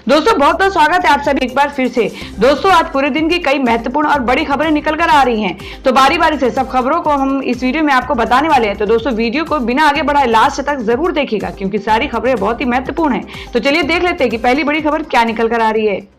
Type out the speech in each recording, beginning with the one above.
दोस्तों बहुत बहुत स्वागत है आप सभी एक बार फिर से। दोस्तों आज पूरे दिन की कई महत्वपूर्ण और बड़ी खबरें निकल कर आ रही हैं, तो बारी बारी से सब खबरों को हम इस वीडियो में आपको बताने वाले हैं। तो दोस्तों वीडियो को बिना आगे बढ़ाए लास्ट तक जरूर देखिएगा, क्योंकि सारी खबरें बहुत ही महत्वपूर्ण हैं। तो चलिए देख लेते हैं कि पहली बड़ी खबर क्या निकल कर आ रही है।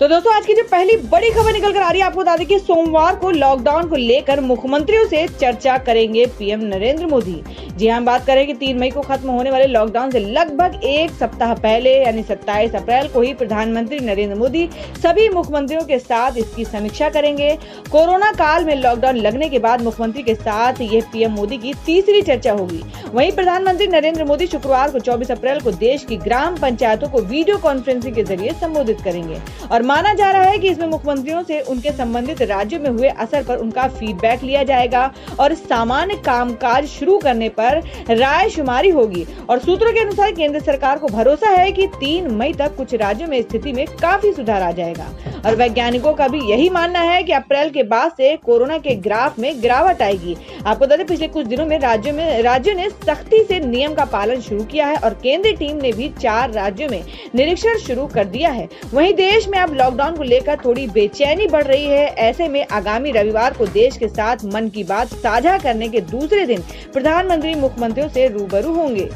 तो दोस्तों आज की जो पहली बड़ी खबर निकल कर आ रही है, आपको बता दें कि सोमवार को लॉकडाउन को लेकर मुख्यमंत्रियों से चर्चा करेंगे पीएम नरेंद्र मोदी। जी हम बात करें कि 3 मई को खत्म होने वाले लॉकडाउन से लगभग एक सप्ताह पहले यानी 27 अप्रैल को ही प्रधानमंत्री नरेंद्र मोदी सभी मुख्यमंत्रियों के साथ इसकी समीक्षा करेंगे। कोरोना काल में लॉकडाउन लगने के बाद मुख्यमंत्री के साथ यह पीएम मोदी की तीसरी चर्चा होगी। वहीं प्रधानमंत्री नरेंद्र मोदी शुक्रवार को 24 अप्रैल को देश की ग्राम पंचायतों को वीडियो कॉन्फ्रेंसिंग के जरिए संबोधित करेंगे और माना जा रहा है कि इसमें मुख्यमंत्रियों से उनके संबंधित राज्यों में हुए असर पर उनका फीडबैक लिया जाएगा और सामान्य कामकाज शुरू करने पर रायशुमारी होगी। और सूत्रों के अनुसार केंद्र सरकार को भरोसा है कि 3 मई तक कुछ राज्यों में स्थिति में काफी सुधार आ जाएगा और वैज्ञानिकों का भी यही मानना है कि अप्रैल के बाद से कोरोना के ग्राफ में गिरावट आएगी। आपको बता दें पिछले कुछ दिनों में राज्यों ने सख्ती से नियम का पालन शुरू किया है और केंद्रीय टीम ने भी 4 राज्यों में निरीक्षण शुरू कर दिया है। वहीं देश में अब लॉकडाउन को लेकर थोड़ी बेचैनी बढ़ रही है। ऐसे में आगामी रविवार को देश के साथ मन की बात साझा करने के दूसरे दिन प्रधानमंत्री मुख्यमंत्रियों से रूबरू होंगे।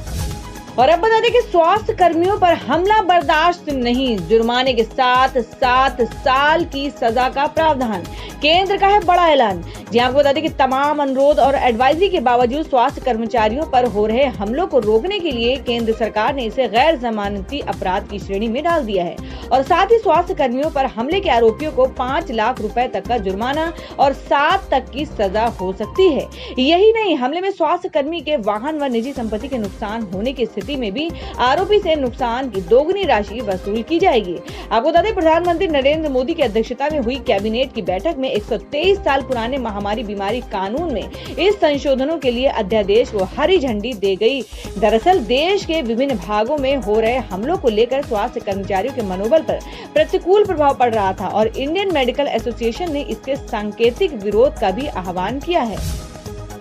और अब बता दें कि स्वास्थ्य कर्मियों पर हमला बर्दाश्त नहीं, जुर्माने के साथ 7 साल की सजा का प्रावधान। केंद्र का है बड़ा ऐलान। जी आपको बता दें कि तमाम अनुरोध और एडवाइजरी के बावजूद स्वास्थ्य कर्मचारियों पर हो रहे हमलों को रोकने के लिए केंद्र सरकार ने इसे गैर जमानती अपराध की श्रेणी में डाल दिया है और साथ ही स्वास्थ्य कर्मियों पर हमले के आरोपियों को 5 लाख रुपए तक का जुर्माना और 7 तक की सजा हो सकती है। यही नहीं, हमले में स्वास्थ्य कर्मी के वाहन व निजी संपत्ति के नुकसान होने की स्थिति में भी आरोपी से नुकसान की दोगुनी राशि वसूल की जाएगी। आपको बता दें प्रधानमंत्री नरेंद्र मोदी की अध्यक्षता में हुई कैबिनेट की बैठक में 123 साल पुराने महामारी बीमारी कानून में इस संशोधनों के लिए अध्यादेश को हरी झंडी दे गई। दरअसल देश के विभिन्न भागों में हो रहे हमलों को लेकर स्वास्थ्य कर्मचारियों के मनोबल पर प्रतिकूल प्रभाव पड़ रहा था और इंडियन मेडिकल एसोसिएशन ने इसके सांकेतिक विरोध का भी आह्वान किया है।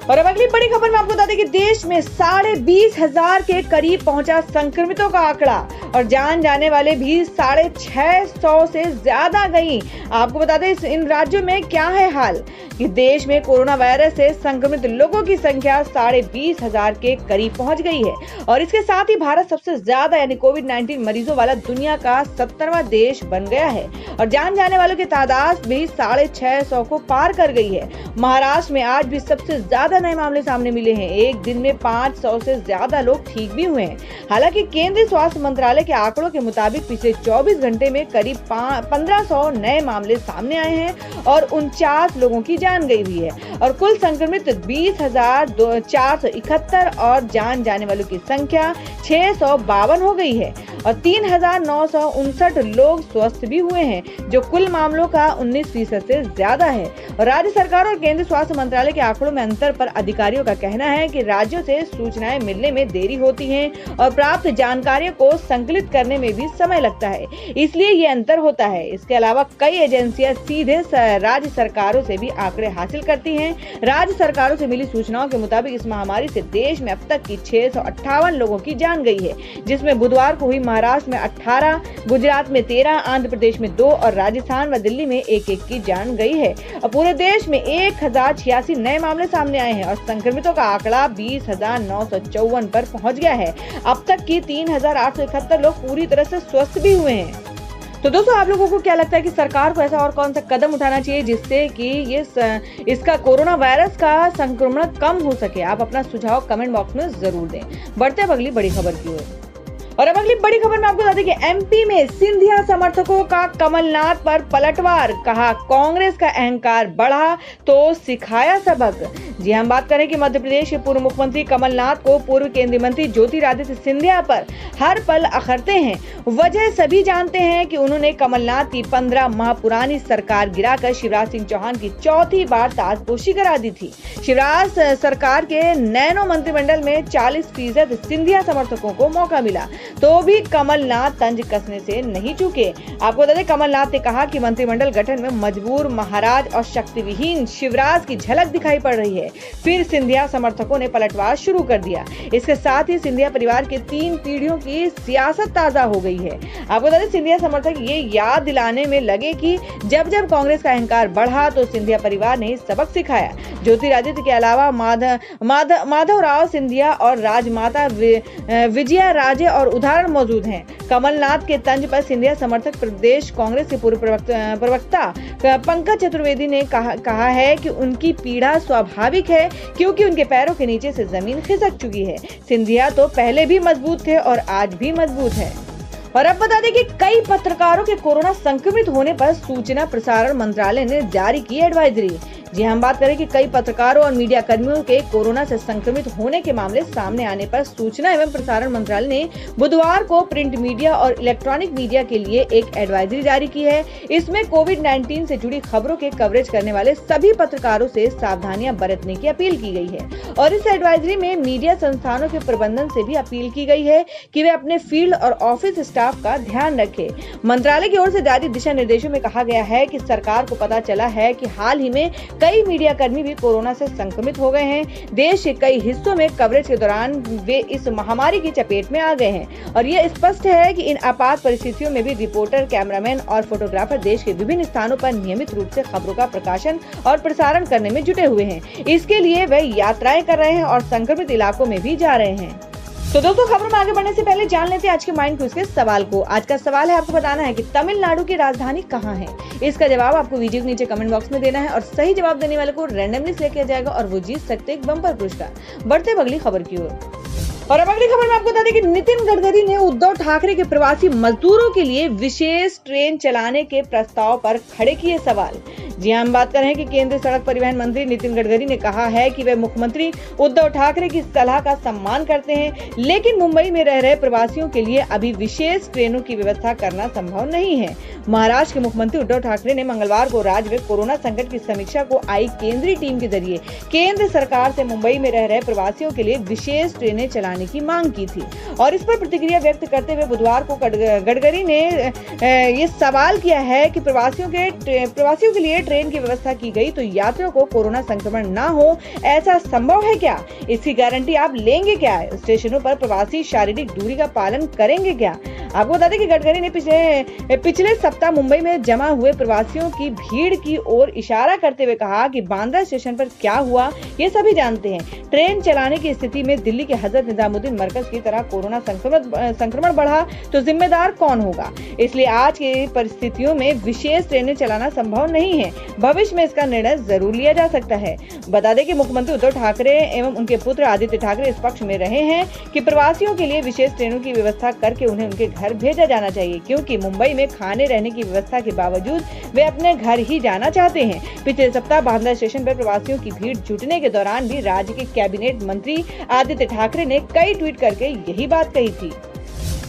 और अब अगली बड़ी खबर में आपको बता दें कि देश में 20,500 के करीब पहुंचा संक्रमितों का आंकड़ा और जान जाने वाले भी 650 से ज्यादा गई। आपको बता दें इन राज्यों में क्या है हाल कि देश में कोरोना वायरस से संक्रमित लोगों की संख्या 20,500 के करीब पहुंच गई है और इसके साथ ही भारत सबसे ज्यादा यानी कोविड-19 मरीजों वाला दुनिया का 17वां देश बन गया है और जान जाने वालों की तादाद भी 650 को पार कर गई है। महाराष्ट्र में आज भी सबसे ज्यादा नए मामले सामने मिले हैं। एक दिन में 500 से ज्यादा लोग ठीक भी हुए हैं। हालांकि केंद्रीय स्वास्थ्य मंत्रालय के आंकड़ों के मुताबिक पिछले 24 घंटे में करीब 1500 नए मामले सामने आए हैं और 49 लोगों की जान गई हुई है और कुल संक्रमित 20,471 और जान जाने वालों की संख्या 652 हो गई है और 3,959 लोग स्वस्थ भी हुए हैं, जो कुल मामलों का 19% से ज्यादा है। और राज्य सरकार और केंद्रीय स्वास्थ्य मंत्रालय के आंकड़ों में अंतर पर अधिकारियों का कहना है कि राज्यों से सूचनाएं मिलने में देरी होती है और प्राप्त जानकारियों को संकलित करने में भी समय लगता है, इसलिए ये अंतर होता है। इसके अलावा कई एजेंसियां सीधे राज्य सरकारों से भी आंकड़े हासिल करती हैं। राज्य सरकारों से मिली सूचनाओं के मुताबिक इस महामारी से देश में अब तक की 658 लोगों की जान गई है, जिसमें बुधवार को हुई महाराष्ट्र में 18, गुजरात में 13, आंध्र प्रदेश में 2 और राजस्थान व दिल्ली में 1-1 की जान गई है। और पूरे देश में 1086 नए मामले सामने आए हैं और संक्रमितों का आंकड़ा 20,954 पर पहुंच गया है। अब तक की 3,871 लोग पूरी तरह से स्वस्थ भी हुए हैं। तो दोस्तों आप लोगों को क्या लगता है कि सरकार को ऐसा और कौन सा कदम उठाना चाहिए जिससे कि इसका कोरोना वायरस का संक्रमण कम हो सके? आप अपना सुझाव कमेंट बॉक्स में जरूर दें। बढ़ते हैं अगली बड़ी खबर की ओर। और अब अगली बड़ी खबर में आपको बता दें कि एमपी में सिंधिया समर्थकों का कमलनाथ पर पलटवार, कहा कांग्रेस का अहंकार बढ़ा तो सिखाया सबक। जी हम बात करें कि मध्य प्रदेश के पूर्व मुख्यमंत्री कमलनाथ को पूर्व केंद्रीय मंत्री ज्योतिरादित्य सिंधिया पर हर पल अखरते हैं। वजह सभी जानते हैं कि उन्होंने कमलनाथ की 15 माह पुरानी सरकार गिराकर शिवराज सिंह चौहान की चौथी बार ताजपोशी करा दी थी। शिवराज सरकार के नैनो मंत्रिमंडल में 40% सिंधिया समर्थकों को मौका मिला, तो भी कमलनाथ तंज कसने से नहीं चूके। आपको बता दें कमलनाथ ने कहा कि मंत्रिमंडल गठन में मजबूर, महाराज और शक्ति विहीन शिवराज की झलक दिखाई पड़ रही है। है। फिर सिंधिया समर्थकों ने पलटवार शुरू कर दिया। इसके साथ ही सिंधिया परिवार के 3 पीढ़ियों की सियासत ताजा हो गई है। आपको बता दें, सिंधिया समर्थक ये याद दिलाने में लगे कि जब जब कांग्रेस का अहंकार बढ़ा तो सिंधिया परिवार ने सबक सिखाया। ज्योतिरादित्य के अलावा माधवराव सिंधिया और राजमाता विजया राजे और उदाहरण मौजूद हैं। कमलनाथ के तंज पर सिंधिया समर्थक प्रदेश कांग्रेस के पूर्व प्रवक्ता पंकज चतुर्वेदी ने कहा है कि उनकी पीड़ा स्वाभाविक है क्योंकि उनके पैरों के नीचे से जमीन खिसक चुकी है। सिंधिया तो पहले भी मजबूत थे और आज भी मजबूत है। और अब बता दें कि कई पत्रकारों के कोरोना संक्रमित होने पर सूचना प्रसारण मंत्रालय ने जारी की एडवाइजरी। जी हम बात करें कि कई पत्रकारों और मीडिया कर्मियों के कोरोना से संक्रमित होने के मामले सामने आने पर सूचना एवं प्रसारण मंत्रालय ने बुधवार को प्रिंट मीडिया और इलेक्ट्रॉनिक मीडिया के लिए एक एडवाइजरी जारी की है। इसमें कोविड-19 से जुड़ी खबरों के कवरेज करने वाले सभी पत्रकारों से सावधानियां बरतने की अपील की गई है। और इस एडवाइजरी में मीडिया संस्थानों के प्रबंधन से भी अपील की गई है कि वे अपने फील्ड और ऑफिस स्टाफ का ध्यान रखें। मंत्रालय की ओर से जारी दिशा निर्देशों में कहा गया है कि सरकार को पता चला है कि हाल ही में कई मीडिया कर्मी भी कोरोना से संक्रमित हो गए हैं। देश के कई हिस्सों में कवरेज के दौरान वे इस महामारी की चपेट में आ गए हैं और यह स्पष्ट है कि इन आपात परिस्थितियों में भी रिपोर्टर, कैमरामैन और फोटोग्राफर देश के विभिन्न स्थानों पर नियमित रूप से खबरों का प्रकाशन और प्रसारण करने में जुटे हुए हैं। इसके लिए वे यात्राएं कर रहे हैं और संक्रमित इलाकों में भी जा रहे हैं। तो दोस्तों, खबरों में आगे बढ़ने से पहले जान लेते हैं आज के माइंड क्विज के सवाल को। आज का सवाल है, आपको बताना है कि तमिलनाडु की राजधानी कहाँ है। इसका जवाब आपको वीडियो के नीचे कमेंट बॉक्स में देना है और सही जवाब देने वाले को रैंडमली सिलेक्ट किया जाएगा और वो जीत सकते हैं एक बम्पर पुरस्कार। बढ़ते अगली खबर की ओर। और अब अगली खबर में आपको बता दें कि नितिन गडकरी ने उद्धव ठाकरे के प्रवासी मजदूरों के लिए विशेष ट्रेन चलाने के प्रस्ताव पर खड़े किए सवाल। जी हम बात कर रहे हैं कि केंद्रीय सड़क परिवहन मंत्री नितिन गडकरी ने कहा है कि वे मुख्यमंत्री उद्धव ठाकरे की सलाह का सम्मान करते हैं, लेकिन मुंबई में रह रहे प्रवासियों के लिए अभी विशेष ट्रेनों की व्यवस्था करना संभव नहीं है। महाराष्ट्र के मुख्यमंत्री उद्धव ठाकरे ने मंगलवार को राज्य में कोरोना संकट की समीक्षा को आई केंद्रीय टीम के जरिए केंद्र सरकार से मुंबई में रह रहे प्रवासियों के लिए विशेष ट्रेनें चलाने की मांग की थी। और इस पर प्रतिक्रिया व्यक्त करते हुए बुधवार को गडकरी ने ये सवाल किया है कि प्रवासियों के लिए ट्रेन की व्यवस्था की गई तो यात्रियों को कोरोना संक्रमण ना हो, ऐसा संभव है क्या? इसकी गारंटी आप लेंगे क्या? स्टेशनों पर प्रवासी शारीरिक दूरी का पालन करेंगे क्या? आपको बता दें कि गडकरी ने पिछले सप्ताह मुंबई में जमा हुए प्रवासियों की भीड़ की ओर इशारा करते हुए कहा कि बांद्रा स्टेशन पर क्या हुआ ये सभी जानते हैं। ट्रेन चलाने की स्थिति में दिल्ली के हजरत निजामुद्दीन मरकज की तरह कोरोना संक्रमण बढ़ा तो जिम्मेदार कौन होगा? इसलिए आज की परिस्थितियों में विशेष ट्रेनें चलाना संभव नहीं है। भविष्य में इसका निर्णय जरूर लिया जा सकता है। बता दें कि मुख्यमंत्री उद्धव ठाकरे एवं उनके पुत्र आदित्य ठाकरे इस पक्ष में रहे हैं कि प्रवासियों के लिए विशेष ट्रेनों की व्यवस्था करके उन्हें उनके घर भेजा जाना चाहिए, क्योंकि मुंबई में खाने रहने की व्यवस्था के बावजूद वे अपने घर ही जाना चाहते हैं। पिछले सप्ताह बांद्रा स्टेशन पर प्रवासियों की भीड़ जुटने के दौरान भी राज्य के कैबिनेट मंत्री आदित्य ठाकरे ने कई ट्वीट करके यही बात कही थी।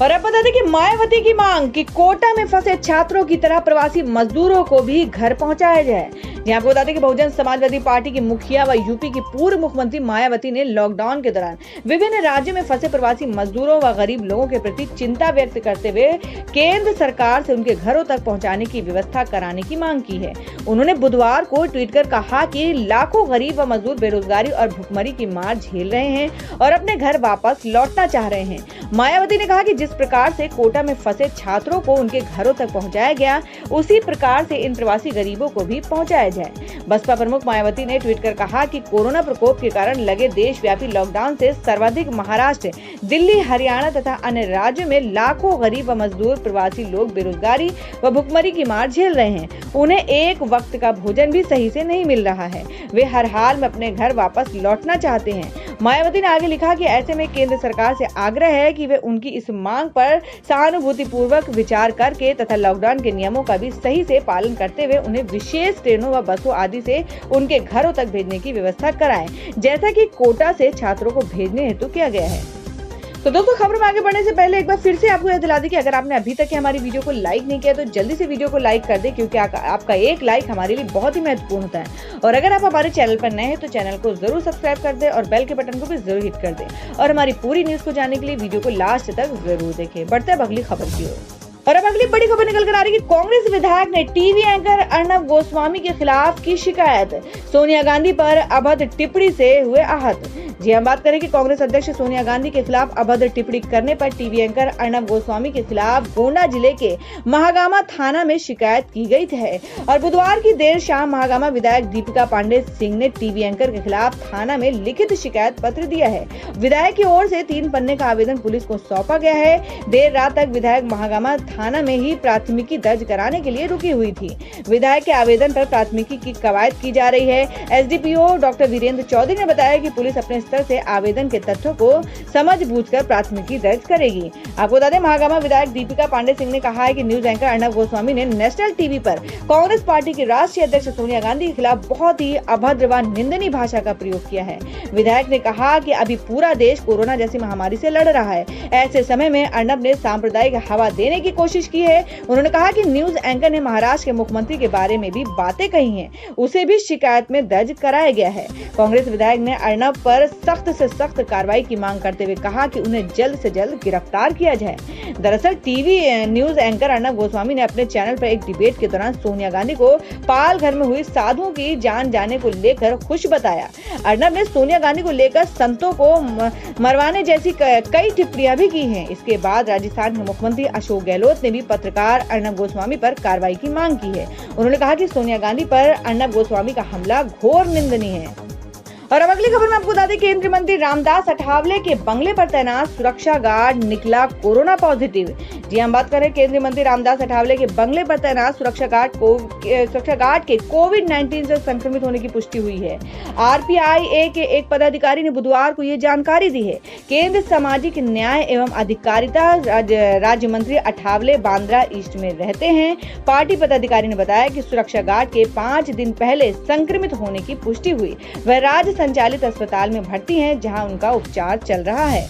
और अब बता दें कि मायावती की मांग कि कोटा में फंसे छात्रों की तरह प्रवासी मजदूरों को भी घर पहुंचाया जाए। यहाँ पे बता दें कि बहुजन समाजवादी पार्टी की मुखिया व यूपी की पूर्व मुख्यमंत्री मायावती ने लॉकडाउन के दौरान विभिन्न राज्यों में फंसे प्रवासी मजदूरों व गरीब लोगों के प्रति चिंता व्यक्त करते हुए केंद्र सरकार से उनके घरों तक पहुंचाने की व्यवस्था कराने की मांग की है। उन्होंने बुधवार को ट्वीट कर कहा कि लाखों गरीब व मजदूर बेरोजगारी और भुखमरी की मार झेल रहे हैं और अपने घर वापस लौटना चाह रहे हैं। मायावती ने कहा कि जिस प्रकार से कोटा में फंसे छात्रों को उनके घरों तक पहुंचाया गया, उसी प्रकार से इन प्रवासी गरीबों को भी पहुंचाया जाए। बसपा प्रमुख मायावती ने ट्वीट कर कहा कि कोरोना प्रकोप के कारण लगे देशव्यापी लॉकडाउन से सर्वाधिक महाराष्ट्र, दिल्ली, हरियाणा तथा अन्य राज्यों में लाखों गरीब व मजदूर प्रवासी लोग बेरोजगारी व भुखमरी की मार झेल रहे हैं। उन्हें एक वक्त का भोजन भी सही से नहीं मिल रहा है। वे हर हाल में अपने घर वापस लौटना चाहते हैं। मायावती ने आगे लिखा कि ऐसे में केंद्र सरकार से आग्रह है कि वे उनकी इस मांग पर सहानुभूतिपूर्वक विचार करके तथा लॉकडाउन के नियमों का भी सही से पालन करते हुए उन्हें विशेष ट्रेनों व बसों आदि से उनके घरों तक भेजने की व्यवस्था कराएं, जैसा कि कोटा से छात्रों को भेजने हेतु किया गया है। तो दोस्तों, खबर में आगे बढ़ने से पहले एक बार फिर से आपको याद दिला दें कि अगर आपने अभी तक हमारी वीडियो को लाइक नहीं किया तो जल्दी से वीडियो को लाइक कर दें, क्योंकि आपका एक लाइक हमारे लिए बहुत ही महत्वपूर्ण होता है। और अगर आप हमारे चैनल पर नए हैं तो चैनल को जरूर सब्सक्राइब कर दें और बेल के बटन को भी जरूर हिट कर दें। और हमारी पूरी न्यूज को जानने के लिए वीडियो को लास्ट तक जरूर देखें। बढ़ते हैं अगली खबर की ओर। और अब अगली बड़ी खबर निकल कर आ रही है कि कांग्रेस विधायक ने टीवी एंकर अर्नब गोस्वामी के खिलाफ की शिकायत, सोनिया गांधी पर अभद्र टिप्पणी से हुए आहत। जी हम बात करें कि कांग्रेस अध्यक्ष सोनिया गांधी के खिलाफ अभद्र टिप्पणी करने पर टीवी एंकर अर्नब गोस्वामी के खिलाफ गोंडा जिले के महागामा थाना में शिकायत की गई है। और बुधवार की देर शाम महागामा विधायक दीपिका पांडे सिंह ने टीवी एंकर के खिलाफ थाना में लिखित शिकायत पत्र दिया है। विधायक की ओर से 3 पन्ने का आवेदन पुलिस को सौंपा गया है। देर रात तक विधायक महागामा थाना में ही प्राथमिकी दर्ज कराने के लिए रुकी हुई थी। विधायक के आवेदन पर प्राथमिकी की कवायद की जा रही है। एसडीपीओ डॉक्टर वीरेंद्र चौधरी ने बताया कि पुलिस अपने स्तर से आवेदन के तथ्यों को समझ बूझकर प्राथमिकी दर्ज करेगी। आपको बता दें, महागामा विधायक दीपिका पांडे सिंह ने कहा है कि न्यूज एंकर अर्नब गोस्वामी ने नेशनल टीवी पर कांग्रेस पार्टी की राष्ट्रीय अध्यक्ष सोनिया गांधी के खिलाफ बहुत ही अभद्र व निंदनीय भाषा का प्रयोग किया है। विधायक ने कहा कि अभी पूरा देश कोरोना जैसी महामारी से लड़ रहा है। ऐसे समय में अर्नब ने सांप्रदायिक हवा देने की कोशिश की है। उन्होंने कहा कि न्यूज एंकर ने महाराष्ट्र के मुख्यमंत्री के बारे में भी बातें कही हैं, उसे भी शिकायत में दर्ज कराया गया है। कांग्रेस विधायक ने अर्नब पर सख्त से सख्त कार्रवाई की मांग करते हुए कहा कि उन्हें जल्द से जल्द गिरफ्तार किया जाए। दरअसल TV news anchor Arnab Goswami ने अपने चैनल पर एक डिबेट के दौरान सोनिया गांधी को पाल घर में हुई साधुओं की जान जाने को लेकर खुश बताया। अर्नब ने सोनिया गांधी को लेकर संतों को मरवाने जैसी कई टिप्पणियां भी की हैं। इसके बाद राजस्थान के मुख्यमंत्री अशोक गहलोत ने भी पत्रकार अर्नब गोस्वामी पर कार्रवाई की मांग की है। उन्होंने कहा कि सोनिया गांधी पर अर्नब गोस्वामी का हमला घोर निंदनीय है। और अब अगली खबर में आपको बता दें, केंद्रीय मंत्री रामदास अठावले के बंगले पर तैनात सुरक्षा गार्ड निकला कोरोना पॉजिटिव। जी हम बात करें, केंद्रीय मंत्री रामदास अठावले के बंगले पर तैनात सुरक्षा गार्ड के कोविड-19 से संक्रमित होने की पुष्टि हुई है। आरपीआईए के एक पदाधिकारी ने बुधवार को ये जानकारी दी है। केंद्र सामाजिक न्याय एवं अधिकारिता राज्य मंत्री अठावले बांद्रा ईस्ट में रहते हैं। पार्टी पदाधिकारी ने बताया कि सुरक्षा गार्ड के 5 दिन पहले संक्रमित होने की पुष्टि हुई। वह राज्य संचालित अस्पताल में भर्ती हैं, जहां उनका उपचार चल रहा है।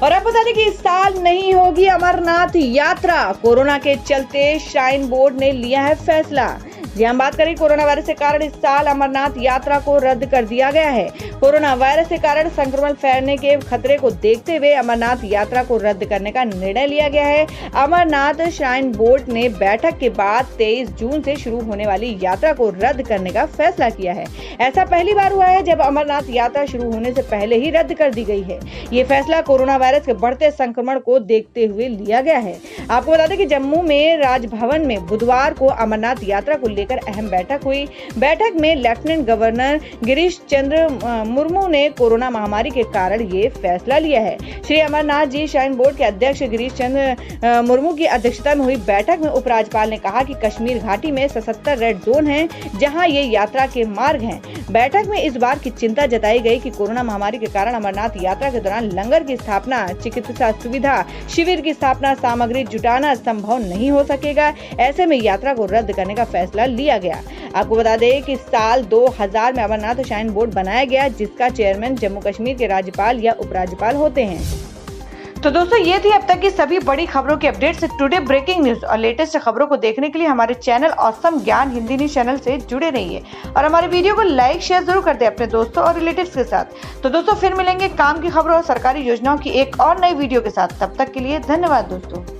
और अब बता दें कि इस साल नहीं होगी अमरनाथ यात्रा, कोरोना के चलते श्राइन बोर्ड ने लिया है फैसला। जी हम बात करें, कोरोना वायरस के कारण इस साल अमरनाथ यात्रा को रद्द कर दिया गया है। कोरोना वायरस के कारण संक्रमण फैलने के खतरे को देखते हुए अमरनाथ यात्रा को रद्द करने का निर्णय लिया गया है। अमरनाथ श्राइन बोर्ड ने बैठक के बाद 23 जून से शुरू होने वाली यात्रा को रद्द करने का फैसला किया है। ऐसा पहली बार हुआ है जब अमरनाथ यात्रा शुरू होने से पहले ही रद्द कर दी गई है। ये फैसला कोरोना वायरस के बढ़ते संक्रमण को देखते हुए लिया गया है। आपको बता दें कि जम्मू में राजभवन में बुधवार को अमरनाथ यात्रा को लेकर अहम बैठक हुई। बैठक में लेफ्टिनेंट गवर्नर गिरीश चंद्र मुर्मू ने कोरोना महामारी के कारण ये फैसला लिया है। श्री अमरनाथ जी श्राइन बोर्ड के अध्यक्ष गिरीश चंद्र मुर्मू की अध्यक्षता में हुई बैठक में उपराज्यपाल ने कहा कि कश्मीर घाटी में 77 रेड जोन हैं, जहां ये यात्रा के मार्ग हैं। बैठक में इस बार की चिंता जताई गई कि कोरोना महामारी के कारण अमरनाथ यात्रा के दौरान लंगर की स्थापना, चिकित्सा सुविधा, शिविर की स्थापना, सामग्री जुटाना संभव नहीं हो सकेगा। ऐसे में यात्रा को रद्द करने का फैसला लिया गया। आपको बता दें कि साल 2000 में अमरनाथ श्राइन बोर्ड बनाया गया, जिसका चेयरमैन जम्मू कश्मीर के राज्यपाल या उपराज्यपाल होते हैं। तो दोस्तों, ये थी अब तक की सभी बड़ी खबरों की अपडेट्स। टुडे ब्रेकिंग न्यूज और लेटेस्ट खबरों को देखने के लिए हमारे चैनल ऑसम ज्ञान हिंदी न्यूज चैनल से जुड़े रहिए और हमारे वीडियो को लाइक शेयर जरूर कर दें अपने दोस्तों और रिलेटिव्स के साथ। तो दोस्तों, फिर मिलेंगे काम की खबरों और सरकारी योजनाओं की एक और नई वीडियो के साथ। तब तक के लिए धन्यवाद दोस्तों।